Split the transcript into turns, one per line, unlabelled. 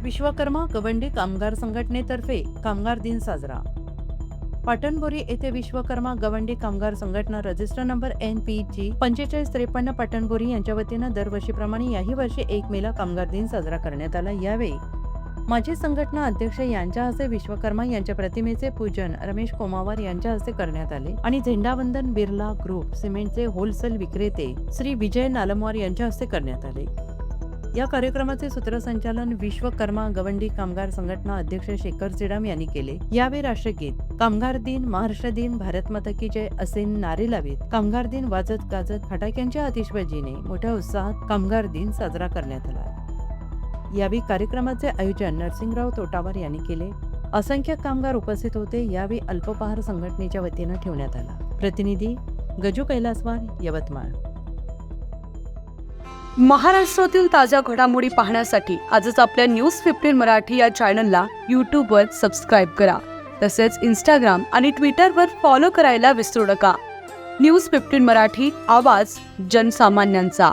विश्वकर्मा गवंडी कामगार संघटनेतर्फे कामगार दिन साजरा. पाटणबोरी येथे विश्वकर्मा गवंडी कामगार संघटना रजिस्टर नंबर NPG 4553 पाटणबोरी यांच्या वतीनं दरवर्षीप्रमाणे याही वर्षी 1 मेला कामगार दिन साजरा करण्यात आला. यावेळी माजी संघटना अध्यक्ष यांच्या हस्ते विश्वकर्मा यांच्या प्रतिमेचे पूजन रमेश कोमावर यांच्या हस्ते करण्यात आले आणि झेंडावंदन बिर्ला ग्रुप सिमेंटचे होलसेल विक्रेते श्री विजय नालमवार यांच्या हस्ते करण्यात आले. या कार्यक्रमाचे सूत्रसंचालन विश्वकर्मा गवंडी कामगार संघटना अध्यक्ष शेखर सिडाम यांनी केले. यावेळी राष्ट्रगीत, कामगार दिन, महाराष्ट्र दिन, भारत माता की जय असे नारे लावित कामगार दिन वाजत गाजत फटाक्यांच्या आतिषबाजीने मोठ्या उत्साहात कामगार दिन साजरा करण्यात आला. यावेळी कार्यक्रमाचे आयोजन नरसिंगराव तोटावर यांनी केले. असंख्य कामगार उपस्थित होते. यावेळी अल्पपहार संघटनेच्या वतीनं ठेवण्यात आला. प्रतिनिधी गजू कैलासवार, यवतमाळ.
महाराष्ट्रातील ताज्या घडामोडी पाहण्यासाठी आजच आपल्या न्यूज 15 मराठी या चॅनलला यूट्यूबवर सबस्क्राईब करा. तसेच इंस्टाग्राम आणि ट्विटरवर फॉलो करायला विसरू नका. न्यूज 15 मराठी, आवाज जनसामान्यांचा.